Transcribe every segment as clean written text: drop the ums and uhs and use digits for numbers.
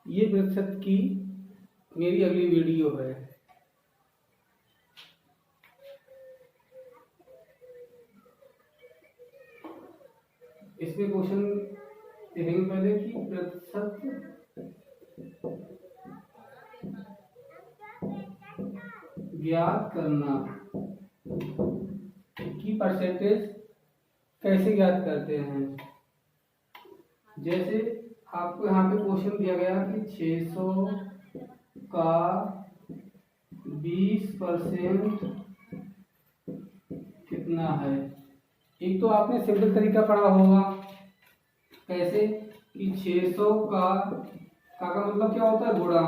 ये प्रतिशत की मेरी अगली वीडियो है। इसमें क्वेश्चन देखेंगे पहले कि प्रतिशत ज्ञात करना की परसेंटेज कैसे ज्ञात करते हैं। जैसे आपको यहाँ पे क्वेश्चन दिया गया कि 600 का 20% कितना है। एक तो आपने सिंपल तरीका पढ़ा होगा, कैसे कि 600 का मतलब क्या होता है, गुणा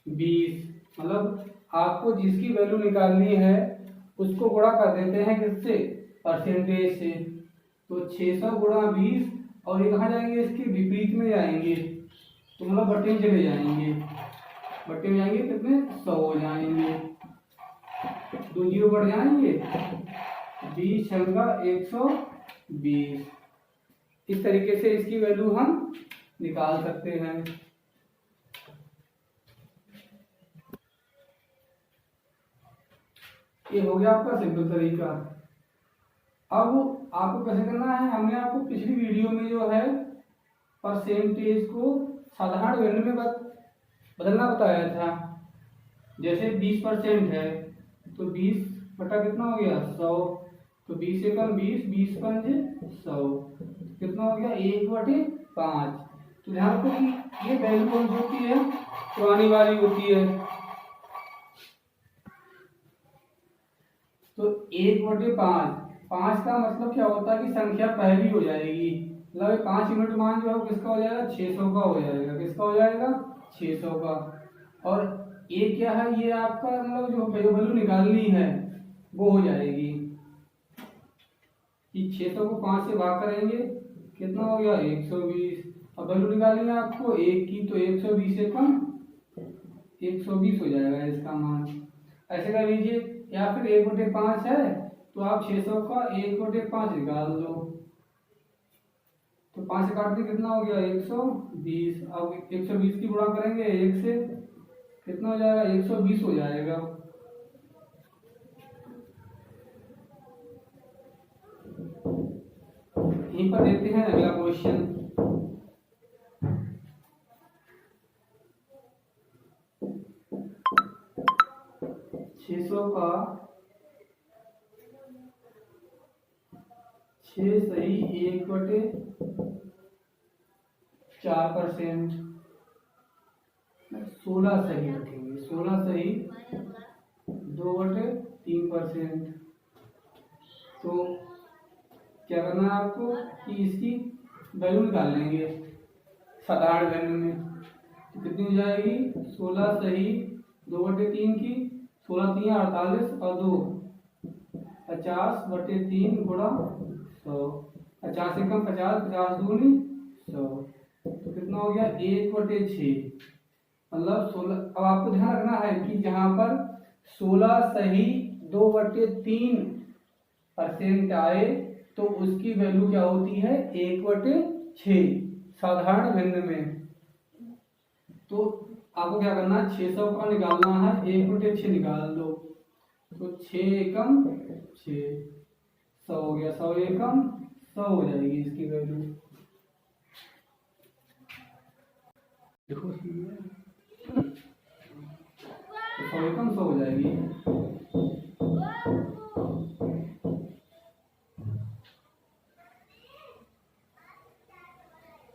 20। मतलब आपको जिसकी वैल्यू निकालनी है उसको गुणा कर देते हैं किससे, परसेंटेज से। तो 600 गुणा 20, और ये कहाँ जाएंगे, इसके विपरीत में जाएंगे, तो मतलब बट्टे में चले जाएंगे। बट्टे में जाएंगे कितने, 100 हो जाएंगे, 2 जीरो बढ़ जाएंगे, 20 छंगा 120। इस तरीके से इसकी वैल्यू हम निकाल सकते हैं। ये हो गया आपका सिंपल तरीका। अब आपको कैसे करना है, हमने आपको पिछली वीडियो में जो है परसेंटेज को साधारण वैल्यू में बदलना बताया था। जैसे 20% है तो 20 बटा कितना हो गया, 100। तो 20 एकम 20, 20 पंज 100, कितना हो गया, 1/5। तो ध्यान रखो कि ये वैल्यू कौन सी होती है, पुरानी वाली होती है। तो 1/5, 5 का मतलब क्या होता है कि संख्या पहली हो जाएगी। मतलब 5 यूनिट मान जो है किसका हो जाएगा, 600 का हो जाएगा। किसका हो जाएगा, 600 का। और ये क्या है, ये आपका मतलब जो वैल्यू निकालनी है वो हो जाएगी कि 600 को 5 से भाग करेंगे, कितना हो गया, 120। अब वैल्यू निकालनी है आपको 1 की, तो 120 से कम 120 हो जाएगा इसका मान। ऐसे कर लीजिए, या फिर 1/5 है तो आप 600 का 1/5 निकाल लो। तो 5 से काट के कितना हो गया, 120। अब 120 की गुणा करेंगे 1 से, कितना हो जाएगा, 120 हो जाएगा। यहीं पर देखते हैं अगला क्वेश्चन। छह सौ का 6 सही 1/4%, 16 सही रखेंगे, 16 सही 2/3%। तो क्या करना है आपको कि इसकी वैल्यू निकाल लेंगे साधारण वैल्यू में। तो कितनी हो जाएगी, 16 सही 2/3 की, 16 3 48 और 2 50/3 गुणा 100। 50 से कम 50, 50 दूनी 100। तो कितना हो गया, 1/6। मतलब 16। अब आपको ध्यान रखना है कि जहां पर 16 सही 2/3% आए तो उसकी वैल्यू क्या होती है, 1/6 साधारण भिन्न में। तो आपको क्या करना है, 600 का निकालना है, 1/6 निकाल दो। तो 6 एकम 6, 100 हो गया, 100 एकम 100 हो जाएगी इसकी वैल्यू। देखो 100 एकम 100 हो जाएगी।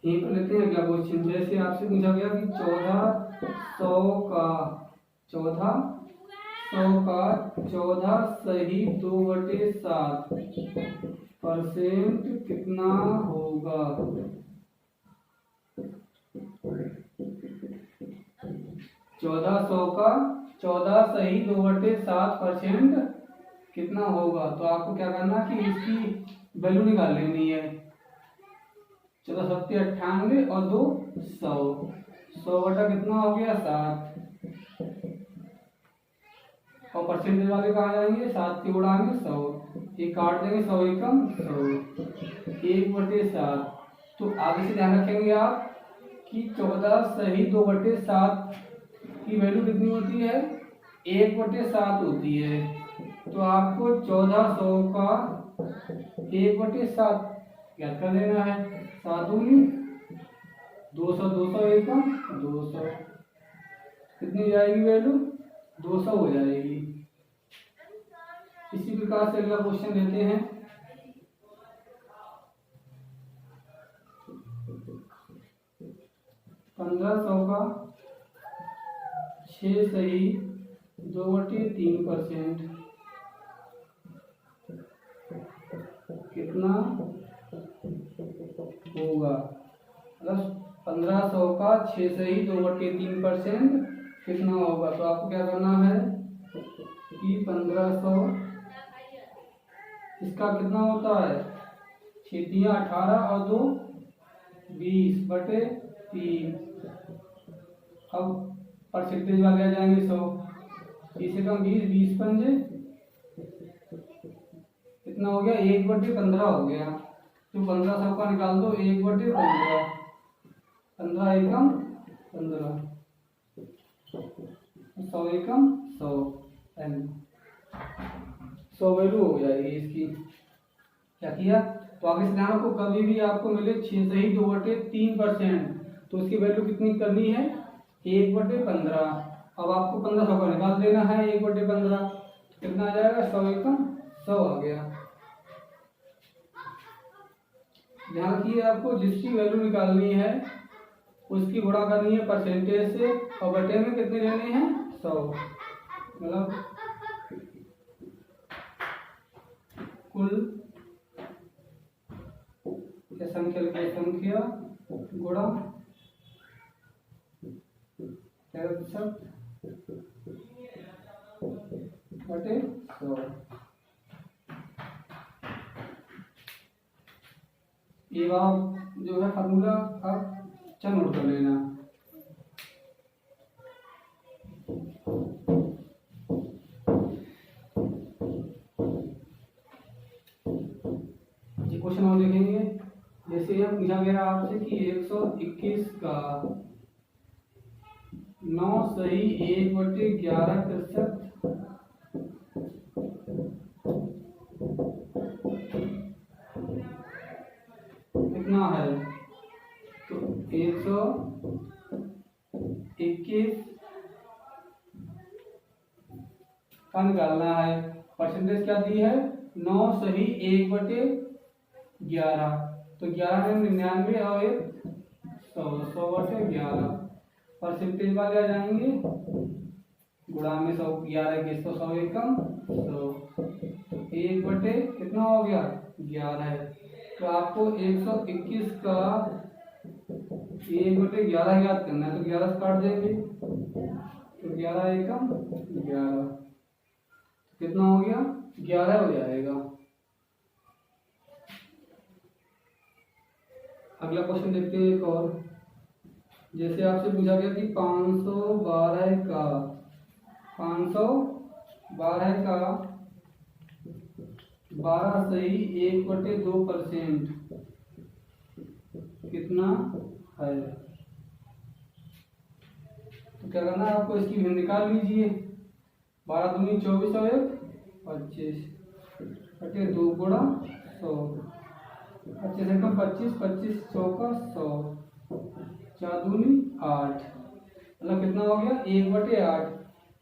यहीं पर लेते हैं अगला क्वेश्चन। जैसे आपसे पूछा गया कि 14 सही 2/7% कितना होगा। 14 सही 2/7% कितना होगा। तो आपको क्या करना कि इसकी वैल्यू निकाल लेनी है। 14 7 98 और 2 100, 100 बटा कितना हो गया, 7। और परसेंटेज वाले कहाँ जाएंगे, 7 के गुणा में 100, ये काट देंगे, 100 एकम 100, 1/7। तो आगे से ध्यान रखेंगे आप कि 14 सही 2/7 की वैल्यू कितनी होती है, 1/7 होती है। तो आपको 1400 का 1/7 ज्ञात कर देना है। 7 दूनी 200, 200 एकम 200, कितनी जाएगी वैल्यू, 200 हो जाएगी। इसी प्रकार से अगला क्वेश्चन लेते हैं। 1500 का 6 सही 2/3% कितना होगा। मतलब 1500 का 6 सही 2/3% कितना होगा। तो आपको क्या करना है कि 1500 इसका कितना होता है, 6 18 और 2 20/3। अब परसेंटेज वाले आ जाएंगे 100, 20 से कम 20, 20 पंजे कितना हो गया, 1/15 हो गया। तो 1500 का निकाल दो, 1/15, 15 एकम 15, 100 एकम 100, 100 वैल्यू हो जाएगी इसकी। क्या किया, तो आगे से ध्यान रखो, कभी भी आपको मिले 6 सही 2/3% तो उसकी वैल्यू कितनी करनी है, 1/15। अब आपको 1500 का निकाल देना है 1/15, कितना आ जाएगा, 100 एकम 100 आ गया। ध्यान रखिए, आपको जिसकी वैल्यू निकालनी है उसकी गुणा करनी है परसेंटेज से और बटे में कितने लेने हैं, 100। मतलब कुल संख्या गुणा प्रतिशत बटे 100। ये बात जो है फार्मूला आप अच्छा नोट कर लेना। ये क्वेश्चन और देखेंगे। जैसे यह पूछा गया आपसे कि 121 का 9 सही 1/11% कितना है। तो 121 का निकालना है, परसेंटेज क्या दी है, 9 सही 1/11, तो 11 में 99 और 100, 100/11। परसेंटेज वाले आ जाएंगे गुणा में 100, 11 के 100, 100 एकम 100, 1 कितना हो गया 11 है। तो आपको 121 का 1/11 याद करना है, तो 11 से काट देंगे तो 11 एकम 11, कितना हो गया 11 हो जाएगा। अगला क्वेश्चन देखते हैं एक और। जैसे आपसे पूछा गया कि 512 का 12 सही 1/2% कितना है। तो क्या करना है आपको, इसकी वैल्यू निकाल लीजिए। 12 दूनी 24 और 1 25 बटे 2 गुणा 100, 25 एकम 25, 25 चौका 100, 4 दूनी 8, मतलब कितना हो गया 1/8।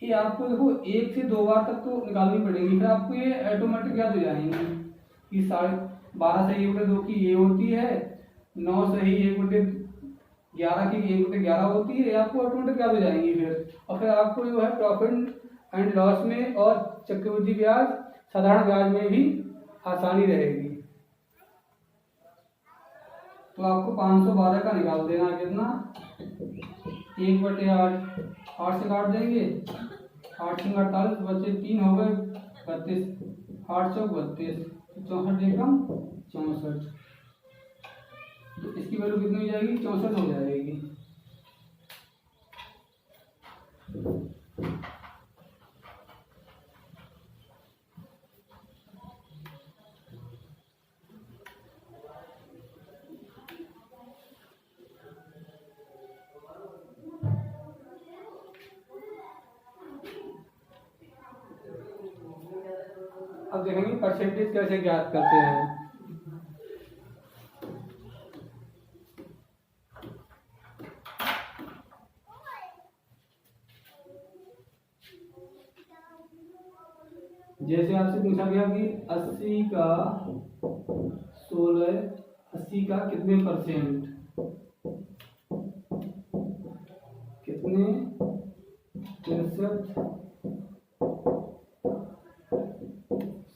ये आपको देखो 1 से 2 बार तक तो निकालनी पड़ेगी, फिर आपको ये ऑटोमेटिक याद हो जाएंगे कि 12 सही 1/2 की ये होती है, 9 सही 1/11 की 1/11 होती है, ये आपको ऑटोमेटिक याद हो जाएंगी फिर। और फिर आपको जो है प्रॉफिट एंड लॉस में और चक्रवृद्धि ब्याज, साधारण ब्याज में भी आसानी रहेगी। तो आपको 512 का निकाल देना है, कितना 1/8, 8 से काट देंगे, 8 से 48 बचे 3 हो गए 32, 8 चौक 32, 64 एकम 64। तो इसकी वैल्यू कितनी हो जाएगी, 64 हो जाएगी। देखेंगे परसेंटेज कैसे ज्ञात करते हैं। जैसे आपसे पूछा गया कि 80 का 16, 80 का कितने परसेंट, कितने प्रतिशत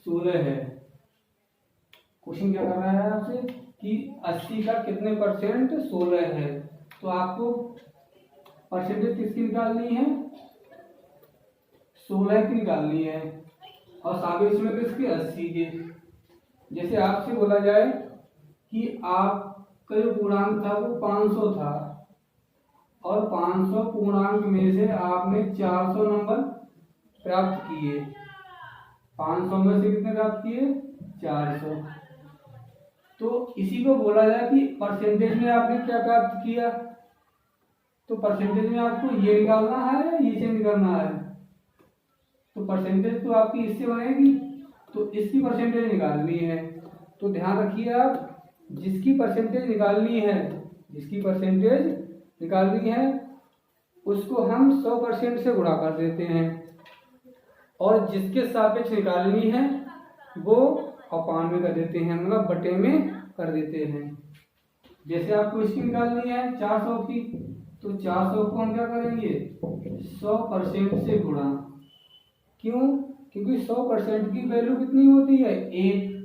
16 है। क्वेश्चन क्या कर रहा है आपसे कि 80 का कितने परसेंट 16 है। तो आपको परसेंटेज किसकी निकालनी है, 16 की निकालनी है और सापेक्ष में किसके, 80 के। जैसे आपसे बोला जाए कि आपका जो पूर्णांक था वो 500 था और 500 पूर्णांक में से आपने 400 नंबर प्राप्त किए, 500 में से कितने प्राप्त किए, 400। तो इसी को बोला जाए कि परसेंटेज में आपने क्या प्राप्त किया। तो परसेंटेज में आपको ये निकालना है, ये चेंज करना है। तो परसेंटेज तो आपकी इससे बनेगी, तो इसकी परसेंटेज निकालनी है। तो ध्यान रखिए आप, जिसकी परसेंटेज निकालनी है, जिसकी परसेंटेज निकालनी है उसको हम 100% से गुणा कर देते हैं और जिसके सापेक्ष निकालनी है वो 92 कर देते हैं, मतलब बटे में कर देते हैं। जैसे आपको इसकी निकालनी है 400 की, तो 400 को हम क्या करेंगे, 100% से गुणा। क्यों, क्योंकि 100% की वैल्यू कितनी होती है, 1।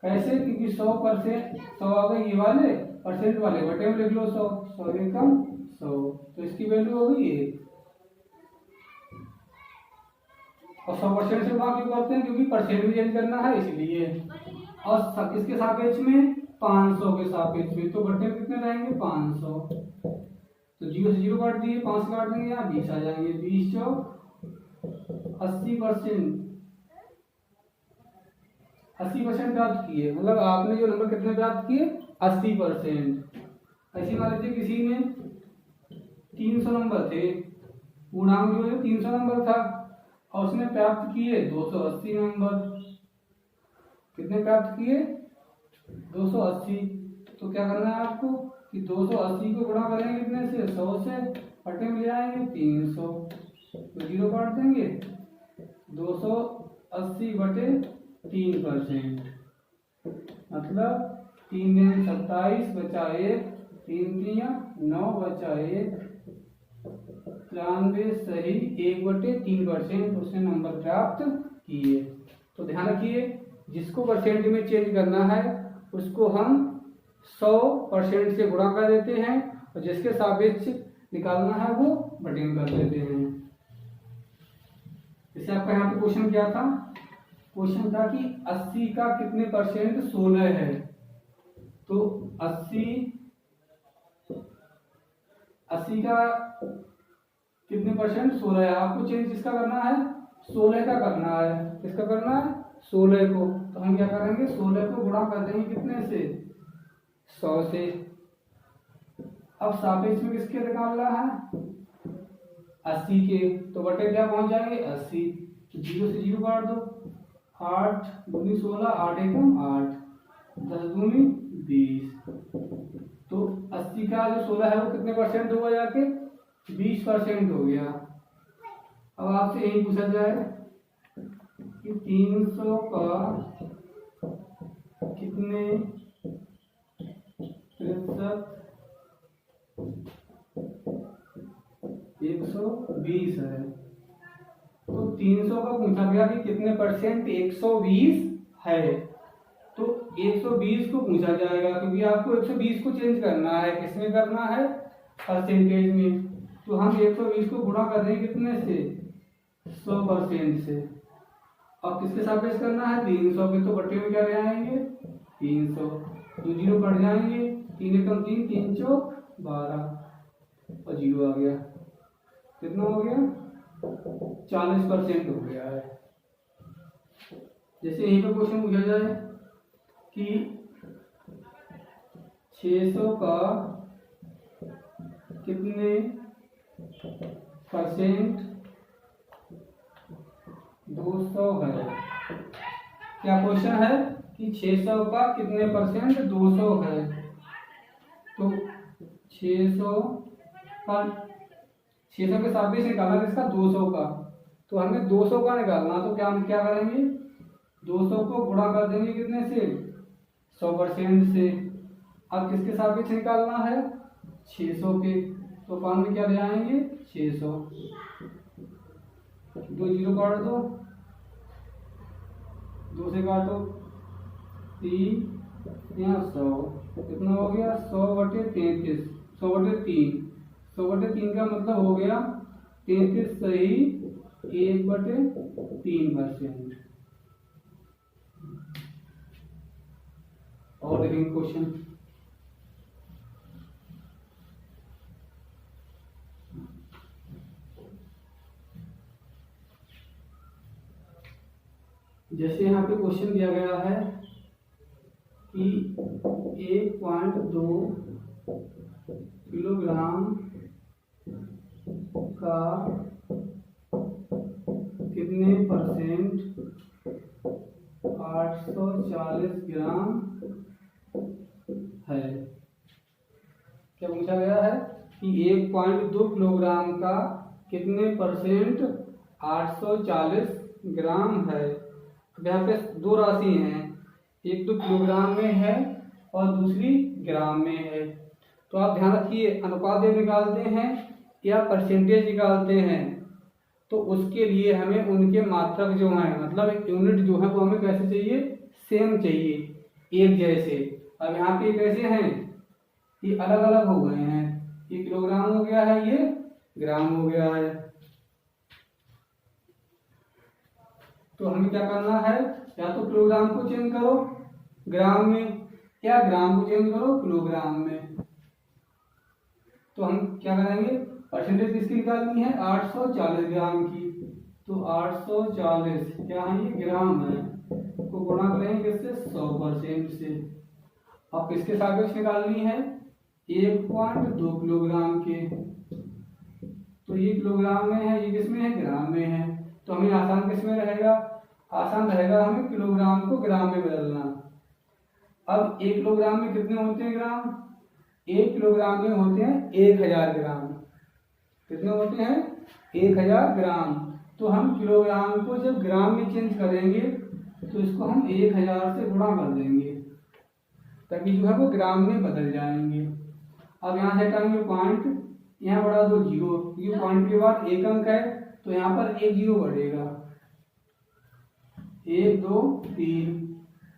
कैसे, क्योंकि 100%, 100 आ गए ये वाले परसेंट वाले, बटे में लिख लो 100, 100 एकम 100, तो इसकी वैल्यू हो गई 1। और 100% से गुणा क्यों करते हैं, क्योंकि परसेंट भी चेंज करना है इसलिए। और किसके सापेक्ष में, 500 के सापेक्ष में, तो बटे में कितने रहेंगे, 500। तो 0 से 0 काट दिए, 5 काट देंगे, यहाँ 20 आ जाएंगे, 20 चौक 80%, 80% प्राप्त किए। मतलब आपने जो नंबर कितने प्राप्त किए, 80%। ऐसी मान लीजिए किसी में 300 नंबर थे, पूर्णांक जो है 300 नंबर था और उसने प्राप्त किए 280 नंबर। कितने प्राप्त किए, 280। तो क्या करना है आपको कि 280 को गुणा करेंगे कितने से, 100 से, बटे में ले आएंगे 300, तो 0 काट देंगे, 280 बटे 3%, मतलब 3 दिन 27 बचा 1, 3 3 9 बचा 1, 93 सही 1/3% उसने नंबर प्राप्त किए। तो ध्यान रखिए, जिसको परसेंट में चेंज करना है उसको हम 100% से गुणा कर देते हैं और जिसके सापेक्ष निकालना है वो बटे में कर देते हैं। जैसे आपका यहाँ पे क्वेश्चन क्या था, क्वेश्चन था कि 80 का कितने परसेंट 16 है। तो 80 का कितने परसेंट 16 है। आपको चेंज किसका करना है, 16 का करना है। किसका करना है, 16 को। तो हम क्या करेंगे, 16 को गुणा कर देंगे कितने से, 100 से। अब सापेक्ष में किसके निकालना है, 80 के, तो बटे क्या पहुंच जाएंगे 80, तो 0 से 0 काट दो, 8 दूनी 16, 8 एकम 8, 10 दूनी 20। तो 80 का जो 16 है वो कितने परसेंट होगा जाके, 20% हो गया। अब आपसे यही पूछा जाए कि 300 का कितने प्रतिशत 120 है। तो 300 का पूछा गया कि कितने परसेंट 120 है। तो 120 को पूछा जाएगा क्योंकि आपको 120 को चेंज करना है, किसमें करना है, परसेंटेज में। तो हम 120 को गुणा कर देंगे कितने से, 100% से। अब किसके सापेक्ष करना है, 300 के, तो बटे में क्या ले आएंगे 300, तो 0 कट जाएंगे, 3 एकम 3, 3 चौक 12 और 0 आ गया। कितना हो गया, 40% हो गया है। जैसे यहीं पर क्वेश्चन पूछा जाए कि 600 का कितने परसेंट 200 है। क्या क्वेश्चन है कि 600 का कितने परसेंट 200 है। तो 600 का 600 के सापेक्ष निकालना किसका 200 का। तो हमें 200 का निकालना, तो क्या हम क्या करेंगे 200 को गुणा कर देंगे कितने से 100% से। अब किसके सापेक्ष निकालना है 600 के, तो पान में क्या ले आएंगे 600, 2 जीरो काट दो, 2 से काटो 3 यहाँ 100, कितना हो गया 100/33, 100/3, 100/3 का मतलब हो गया 33 सही 1/3%। और देखेंगे क्वेश्चन। जैसे यहाँ पे क्वेश्चन दिया गया है कि 1.2 किलोग्राम का कितने परसेंट 840 ग्राम है। क्या पूछा गया है कि 1.2 किलोग्राम का कितने परसेंट 840 ग्राम है। अब यहाँ पे दो राशि हैं, एक तो किलोग्राम में है और दूसरी ग्राम में है। तो आप ध्यान रखिए अनुपात जब निकालते हैं या परसेंटेज निकालते हैं तो उसके लिए हमें उनके मात्रक जो हैं मतलब यूनिट जो है वो हमें कैसे चाहिए सेम चाहिए, एक जैसे। अब यहाँ पे कैसे हैं ये अलग अलग हो गए हैं, ये किलोग्राम हो गया है ये ग्राम हो गया है। तो हमें क्या करना है या तो किलोग्राम को चेंज करो ग्राम में या ग्राम को चेंज करो किलोग्राम में। तो हम क्या करेंगे परसेंटेज किसकी निकालनी है 840 ग्राम की। तो 840 क्या है ये ग्राम है, को गुणा करेंगे किससे 100% से। अब किसके सापेक्ष निकालनी है 1.2 किलोग्राम के। तो ये किलोग्राम में है ये किसमें है ग्राम में है। तो हमें आसान किसमें रहेगा, आसान रहेगा हमें किलोग्राम को ग्राम में बदलना। अब 1 किलोग्राम में कितने होते हैं ग्राम, 1 किलोग्राम में होते हैं 1000 ग्राम। कितने होते हैं 1000 ग्राम। तो हम किलोग्राम को जब ग्राम में चेंज करेंगे तो इसको हम 1000 से गुणा कर देंगे ताकि जो है वो ग्राम में बदल जाएंगे। अब यहाँ से हटाएंगे पॉइंट, यहाँ बढ़ा दो जीरो, क्योंकि पॉइंट के बाद एक अंक है तो यहाँ पर एक जीरो बढ़ेगा। 1 2 3,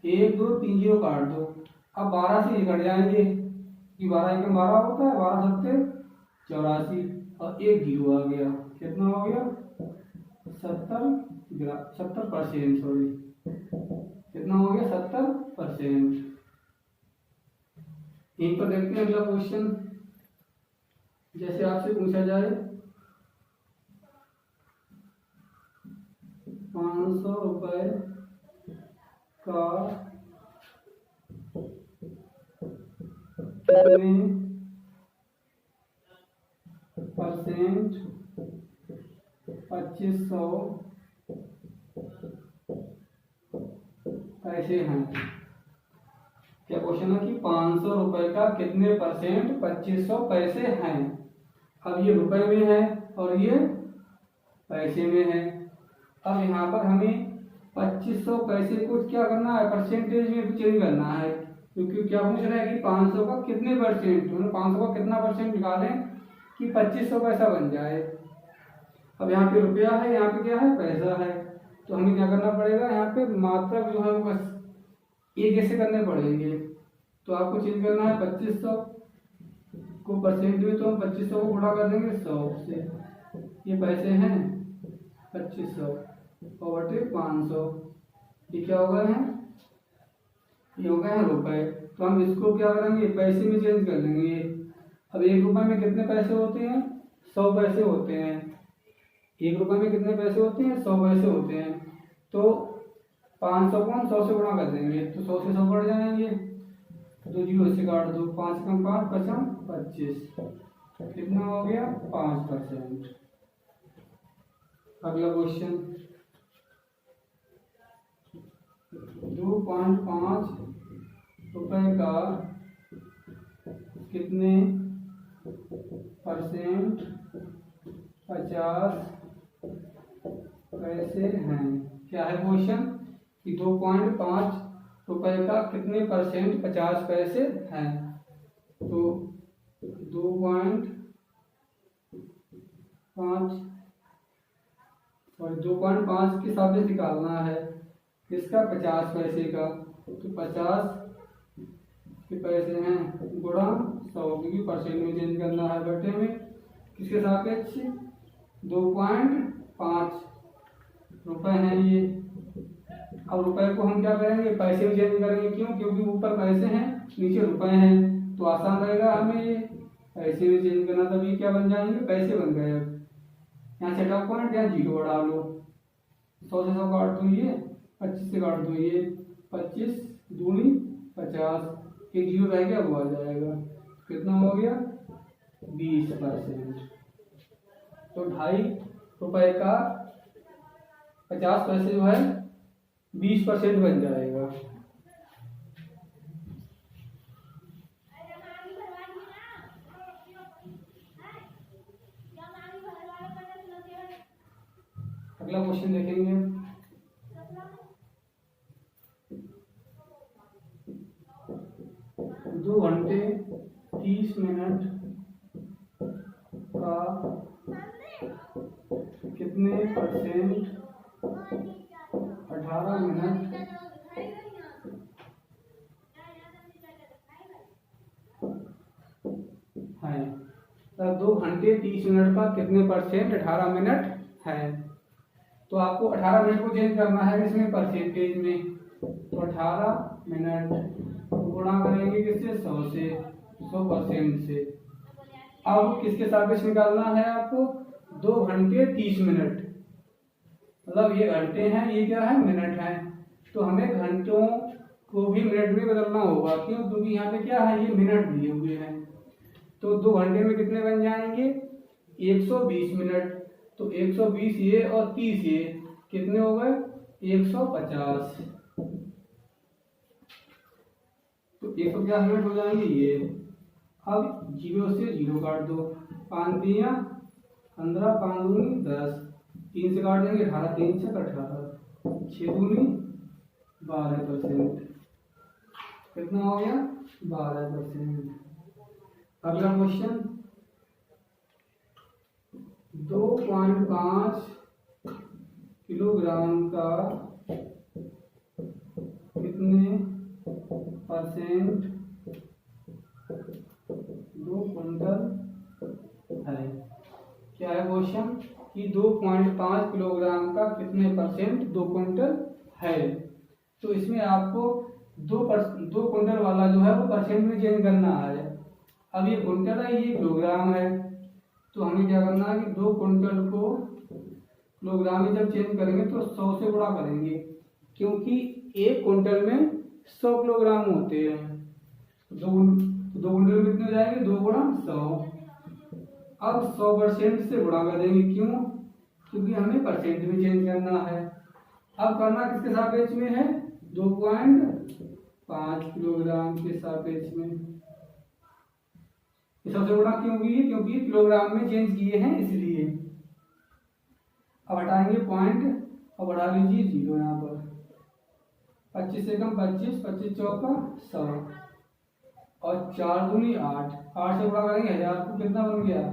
1 2 3 जीरो काट दो। अब 12 से ये कट जाएंगे कि 12 एकम 12 होता है, 12 सत्ते 84 और एक जीरो आ गया। कितना हो गया 70%, सॉरी कितना हो गया 70%। यहीं पर देखते हैं अगला क्वेश्चन। जैसे आपसे पूछा जाए 500 रुपए का कितने परसेंट 2500 पैसे हैं। क्या क्वेश्चन है कि 500 रुपए का कितने परसेंट 2500 पैसे हैं। अब ये रुपए में है और ये पैसे में है। अब यहाँ पर हमें 2500 पैसे को क्या करना है परसेंटेज में चेंज करना है, क्योंकि क्या पूछ रहा है कि 500 का कितने परसेंट, 500 का कितना परसेंट निकालें कि 2500 पैसा बन जाए। अब यहाँ पे रुपया है, यहाँ पे क्या है पैसा है। तो हमें क्या करना पड़ेगा यहाँ पे मात्रक जो है वो बस एक जैसे करने पड़ेंगे। तो आपको चेंज करना है 2500 को परसेंट में, तो हम 2500 को गुणा कर देंगे 100 से। ये पैसे हैं 2500 और बटे 500, ये क्या हो गए हैं ये हो गए हैं रुपए। तो हम इसको क्या करेंगे पैसे में चेंज कर लेंगे। अब 1 रुपए में कितने पैसे होते हैं 100 पैसे होते हैं। 1 रुपए में कितने पैसे होते हैं 100 पैसे होते हैं। तो 500 को हम 100 से गुणा कर देंगे तो 100 से 100 बढ़ जाएंगे, तो जीरो से काट दो, 5 कम 5 5 25, कितना हो गया 5%। अगला क्वेश्चन 2.5 रुपए का कितने परसेंट 50 पैसे हैं। क्या है क्वेश्चन कि 2.5 रुपए का कितने परसेंट 50 पैसे हैं। तो 2.5 के हिसाब से निकालना है इसका 50 पैसे का। तो 50 के पैसे हैं गुणा 100, क्योंकि परसेंट में चेंज करना है बटे में किसके सापेक्ष 2.5 रुपए हैं ये। अब रुपए को हम क्या करेंगे पैसे में चेंज करेंगे, क्यों? क्योंकि ऊपर पैसे हैं नीचे रुपए हैं, तो आसान रहेगा हमें ये पैसे में चेंज करना। तभी क्या बन जाएंगे पैसे बन गए। अब यहाँ सेट ऑफ पॉइंट यहाँ 0 बढ़ा लो, 100 से 100 काट दो, ये 25 से काट दो, ये 25 दूनी 50, एक 0 रह गया वो आ जाएगा। कितना हो गया 20%। तो 2.5 रुपए का 50 पैसे जो है 20% बन जाएगा। अगला क्वेश्चन देखेंगे। दो घंटे 30 मिनट का कितने परसेंट 18 मिनट है। तो 2 घंटे 30 मिनट का कितने परसेंट 18 मिनट है। तो आपको 18 मिनट को चेंज करना है इसमें परसेंटेज में। तो 18 मिनट गुणा करेंगे किससे 100 से, 100% से। अब किसके सापेक्ष निकालना है आपको 2 घंटे 30 मिनट, मतलब ये घंटे हैं ये क्या है मिनट है। तो हमें घंटों को भी मिनट में बदलना होगा, क्यों? क्योंकि यहाँ पे क्या है ये मिनट दिए हुए हैं। तो 2 घंटे में कितने बन जाएंगे 120 मिनट। तो 120 ये और 30 ये कितने हो गए 150। तो 150 मिनट हो जाएंगे ये। अब 0 से 0 काट दो, 5 दिया 15, 5 दूनी 10, 3 से काट देंगे 18, 3 से 18, 6 दूनी 12%। कितना हो गया 12%। अगला क्वेश्चन 2.5 किलोग्राम का कितने परसेंट 2 क्विंटल है। क्या है क्वेश्चन कि 2.5 किलोग्राम का कितने परसेंट 2 क्विंटल है। तो इसमें आपको 2 क्विंटल वाला जो है वो परसेंट में चेंज करना है। अब ये क्विंटल है ये किलोग्राम है, तो हमें क्या करना है कि 2 क्विंटल को किलोग्राम में जब चेंज करेंगे तो 100 से गुणा करेंगे, क्योंकि 1 क्विंटल में 100 किलोग्राम होते हैं। 2 क्विंटल में कितने हो जाएंगे 2 गुणा 100। अब 100% से गुणा कर देंगे, क्यों? क्योंकि हमें परसेंट में चेंज करना है। अब करना किसके सापेक्ष में है 2.5 किलोग्राम के सापेक्ष में। सबसे बड़ा क्यों हुई है क्योंकि किलोग्राम में चेंज किए हैं इसलिए। अब हटाएंगे पॉइंट और बढ़ा लीजिए 0 यहाँ पर। 25 से कम 25, 25 चौका 100 और 4 दूनी 8, 8 से गुणा करेंगे 1000 को कितना बन गया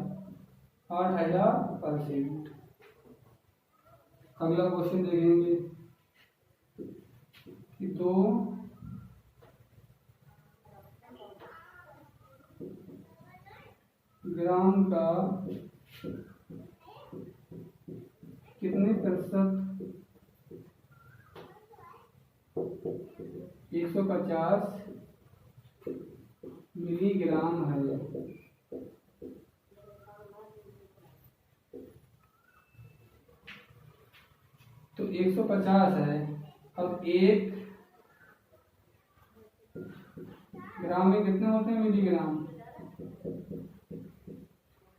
8000%। अगला क्वेश्चन देखेंगे कि 2 ग्राम का कितने प्रतिशत 150 मिलीग्राम है। तो 150 है। अब 1 ग्राम में कितने होते हैं मिलीग्राम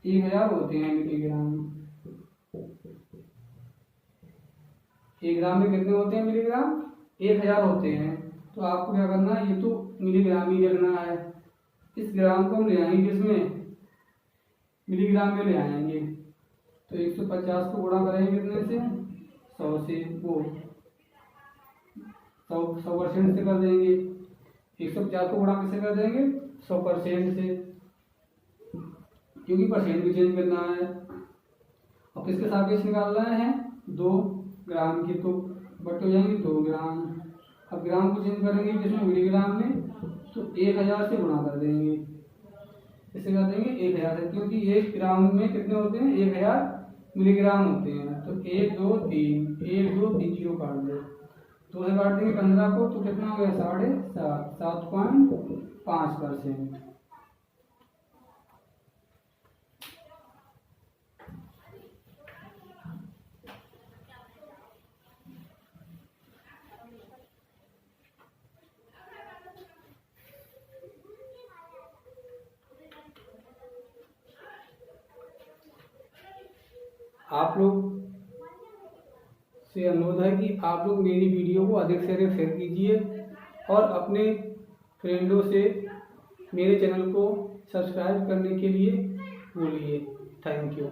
1000 होते हैं मिलीग्राम। 1 ग्राम में कितने होते हैं मिलीग्राम 1000 होते हैं, तो आपको क्या करना है, ये तो मिलीग्राम ही रखना है। इस ग्राम को हम ले आएंगे किसमें, मिलीग्राम में ले आएंगे। तो 150 को गुणा करेंगे कितने से, 100 से, वो 100% से कर देंगे। 150 को गुणा किससे कर देंगे, 100% से, क्योंकि परसेंट भी चेंज करना है। और किसके सापेक्ष निकालना है, 2 ग्राम की, तो बट हो जाएंगे 2 ग्राम। अब ग्राम को चेंज करेंगे जिसमें मिलीग्राम में, तो 1000 से गुणा कर देंगे। इसे कर देंगे 1000 से, क्योंकि 1 ग्राम में कितने होते हैं, 1000 मिलीग्राम होते हैं। तो 1 2 3, 1 2 3 जीरो काट दो, 2 से काट देंगे 15 को, तो कितना हो गया, 7.5%। आप लोग से अनुरोध है कि आप लोग मेरी वीडियो को अधिक से अधिक शेयर कीजिए और अपने फ्रेंडों से मेरे चैनल को सब्सक्राइब करने के लिए बोलिए। Thank you.